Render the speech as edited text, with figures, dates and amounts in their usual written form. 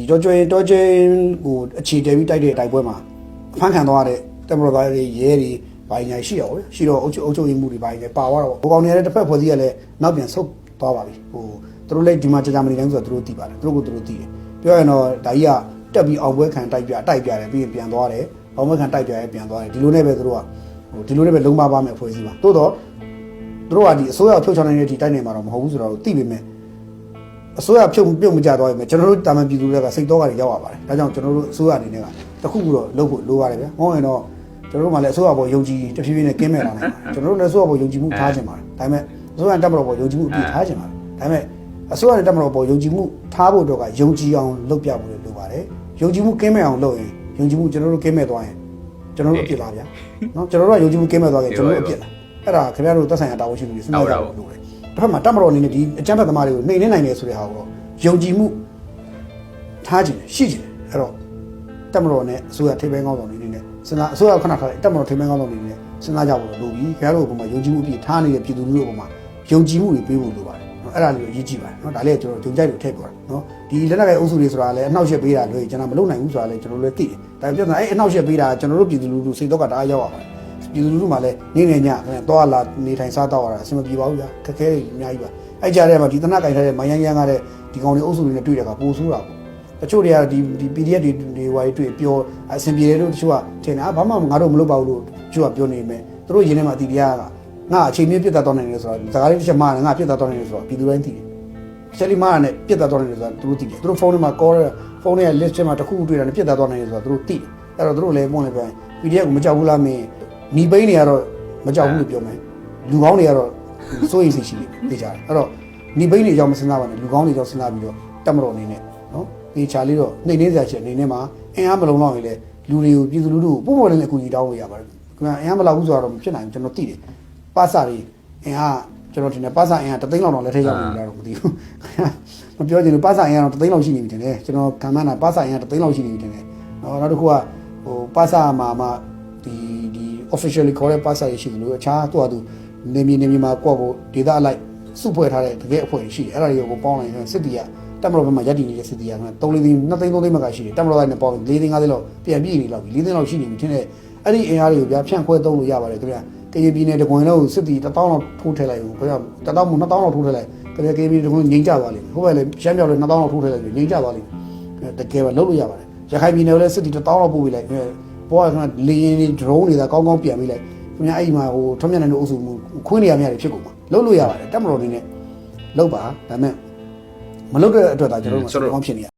တော်ကျွင်းကိုအခြေတည်ပြီးတိုက်တဲ့တိုက်ပွဲမှာဖမ်းခံသွားတဲ့တမတော်သားတွေရဲတွေဘာညာရှိရောရှိတော့အုပ်ချုပ်ရေးမှုတွေဘာညာပါသွားတော့ဟိုကောင်တွေကတစ်ဖက်ဖွဲ့စည်းရလဲနောက်ပြန်ဆုတ်သွားပါပြီဟိုသူတို့လည်းဒီမှာကြာမနေတိုင်းဆိုတော့သူတို့သိပါတယ်သူတို့သိတယ်ပြောရင်တော့ဒါကြီးကတက်ပြီးအောင်ပွဲခံတိုက်ပြတယ်ပြီးပြန်သွားတယ်အောင်ပွဲခံတိုက်ပြရဲပြန်သွားတယ်ဒီလိုနဲ့ပဲသူတို့ကဟိုဒီလိုနဲ့ပဲလုံးပါမယ်ဖွဲ့စည်းပါတိုးတော့သူတို့ကဒီအစိုးရဖြုတ်ချနိုင်တဲ့ဒီတိုက်နေမှာတော့မဟုတ်ဘူးဆိုတော့သိပေမဲ့အစိုးရပြုတ်မကြသွားပြီကျွန်တော်တို့တာမန်ပြည်သူတွေကစိတ်တော့ကတွေရောက်ရပါတယ်ဒါကြောင့်ကျွန်တော်တို့အစိုးရအနေနဲ့ကတခုခုတော့လုပ်ဖို့လိုပါတယ်ဗျာမဟုတ်ရင်တော့ကျွန်တော်တို့မှလည်းအစိုးရပေါ်ယုံကြည်တဖြည်းဖြည်းနဲ့ကင်းမဲ့လာနိုင်ပါတယ်ကျွန်တော်တို့လည်းအစိုးရပေါ်ယုံကြည်မှုထားခြင်းပါတယ်ဒါပေမဲ့အစိုးရတက်မတော်ပေါ်ယုံကြည်မှုအပြည့်ထားခြင်းပါတယ်ဒါပေမဲ့အစိုးရနဲ့တက်မတော်ပေါ်ယုံကြည်မှုထားဖို့တော့ကယုံကြည်အောင်လုပ်ပြဖို့လိုပါတယ်ယုံကြည်မှုကင်းမဲ့အောင်လုပ်ရင်ယုံကြည်မှုကျွန်တော်တို့ကင်းမဲ့သွားရင်ကျွန်တော်တို့အပြစ်လားဗျာနော်ကျွန်တော်တို့ကယုံကြည်မှုကင်းမဲ့သွားရင်ကျွန်တော်တို့အပြစ်လားအဲ့ဒါခင်ဗျားတို့သက်ဆိုင်ရာတာဝန်ရှိသူတွေစဉ်းစားကြဖို့လိုတယ်တစ်ဖက်မှာတက်မတော်အနေနဲ့ဒီအကြမ်းဖက်သမားတွေကိုနှိမ်နှင်းနိုင်တယ်ဆိုတဲ့ဟာကိုယုံကြည်မှုထားခြင်းရှိခြင်းအဲ့တော့တက်မတော်နဲ့အစိုးရထိပ်ပိုင်းကောင်းဆောင်တွေနဲ့စဉ်းစားအစိုးရခဏထားလိုက်တက်မတော်ထိပ်ပိုင်းကောင်းဆောင်တွေနဲ့စဉ်းစားကြဖို့လိုပြီခင်ဗျားတို့ဘုံမှာယုံကြည်မှုအပြည့်ထားနေတဲ့ပြည်သူလူထုဘုံမှာယုံကြည်မှုတွေပေးဖို့လိုပါတယ်နော်အဲ့ဒါလေးကိုအရေးကြီးပါတယ်နော်ဒါလေးကကျွန်တော်ဂျုံကြိုက်လို့ထည့်ပြောတာနော်ဒီလက်နက်ကိုအုပ်စုတွေဆိုတာလည်းအနှောက်အယှက်ပေးတာလို့ကျွန်တော်မလုပ်နိုင်ဘူးဆိုတာလည်းကျွန်တော်လည်းသိတယ်ဒါပေမဲ့ပြဿနာအဲ့အနှောက်အယှက်ပေးတာကျွန်တော်တို့ပြည်သူလူထုစိတ်တော့ကတအားရောက်ရပါတယ်ပြည်သူလူထုမှာလည်းနေနေညတော့လာနေထိုင်စားတော့ရတာအဆင်မပြေပါဘူးဗျာခက်ခဲတွေအများကြီးပါအဲ့ကြားထဲမှာဒီတနက်ကင်ထားတဲ့မယန်းရမ်းကားတဲ့ဒီကောင်တွေအုပ်စုတွေနဲ့တွေ့တဲ့အခါပိုဆိုးတာပေါ့တချို့တွေကဒီ PDF တွေဝိုင်းတွေ့ပြောအဆင်ပြေတယ်လို့တချို့ကထင်တာဘာမှငါတို့မလုပ်ပါဘူးလို့တချို့ကပြောနေမယ်သူတို့ရင်းထဲမှာအတီးပြားကငါအချိန်မြင့်ပြတ်သွားနိုင်တယ်ဆိုတော့စကားလေးတစ်ချက်မှငါပြတ်သွားနိုင်တယ်ဆိုတော့ပြည်သူတိုင်းသိတယ်ချက်လီမားနဲ့ပြတ်သွားနိုင်တယ်ဆိုတော့သူတို့သိတယ်သူတို့ဖုန်းထဲမှာ call ဖုန်းထဲက list ထဲမှာတစ်ခုတွေ့တာနဲ့ပြတ်သွားနိုင်တယ်ဆိုတော့သူတို့သိတယ်အဲ့တော့သူတို့လည်းပုံလည်းပြန် PDF ကိုမကြောက်ဘူးလားမင်းညီပိန်းတွေကတော့မကြောက်ဘူးလို့ပြောမယ်လူကောင်းတွေကတော့စိုးရိမ်စိတ်ရှိနေကြတယ်အဲ့တော့ညီပိန်းတွေကြောင့်မစဉ်းစားပါနဲ့လူကောင်းတွေကြောင့်စဉ်းစားပြီးတော့တက်မတော်အနေနဲ့နော်ဒီချာလေးတော့နှိမ့်နေစရာချက်အနေနဲ့မှာအင်အားမလုံလောက်ရင်လေလူတွေကိုပြည်သူလူထုကိုပုံပေါ်လေးနဲ့အကူကြီးတောင်းလို့ရပါတယ်ခင်ဗျာအင်အားမလောက်ဘူးဆိုတော့မဖြစ်နိုင်ဘူးကျွန်တော်သိတယ်ပါစာတွေအင်အားကျွန်တော်ထင်တယ်ပါစာအင်အား3သိန်းလောက်တော့လက်ထက်ရောက်နေကြတော့မသိဘူးမပြောချင်လို့ပါစာအင်အားတော့3သိန်းလောက်ရှိနေပြီထင်တယ်ကျွန်တော်ခံမှန်းတာပါစာအင်အား3သိန်းလောက်ရှိနေပြီထင်တယ်နောက်တစ်ခုကဟိုပါစာမှာဒီ officially ခေါ်တဲ့ပါစာရရှိတယ်လို့အခြားသူ့အတူနေမြေမှာကွက်ဖို့ဒေတာအလိုက်စုဖွဲ့ထားတဲ့တကယ်အဖွဲ့ရှိတယ်အဲ့ဒါတွေကိုပေါင်းလိုက်ရင်စစ်တီကတက်မတော်ဘက်မှာရပ်တည်နေတဲ့စစ်တီက3သိန်း2သိန်း3သိန်းမကရှိတယ်တက်မတော်တိုင်းနဲ့ပေါင်း4သိန်း5သိန်းလောက်ပြန်ပြည့်နေလောက်ပြီ4သိန်းလောက်ရှိနေပြီထင်တယ်အဲ့ဒီအင်အားတွေကိုဗျာဖြန့်ခွဲသုံးလို့ရပါတယ်ခင်ဗျာကရင်ပြည်နယ်တကွန်လုံးစစ်တီ1000လောက်ထိုးထည့်လိုက်ဘူးခင်ဗျာ1000 2000လောက်ထိုးထည့်လိုက်ခင်ဗျာကရင်ပြည်တကွန်ငိမ့်ကြသွားလိမ့်မယ်ဟုတ်ပဲလေရှမ်းပြောက်လေ2000လောက်ထိုးထည့်လိုက်ပြီငိမ့်ကြသွားလိမ့်မယ်တကယ်ပဲလုပ်လို့ရပါတယ်ရခိုင်ပြည်နယ်လည်းစစ်တီ1000လောက်ပို့ပြီးလိုက်ဘောကလေရင်တွေ drone တွေကကောင်းကောင်းပြန်ပြီးလိုက်ခင်ဗျာအဲ့မှာဟိုထွန်းမြတ်နိုင်တို့အုပ်စုမှုခွင်းနေရများတွေဖြစ်ကုန်မှာလုပ်လို့ရပါတယ်တက်မတော်နေနဲ့လုပ်ပါဒါပေမဲ့မလုပ်တဲ့အတွက်ဒါကျွန်တော်တို့ကကောင်းဖြစ်နေရ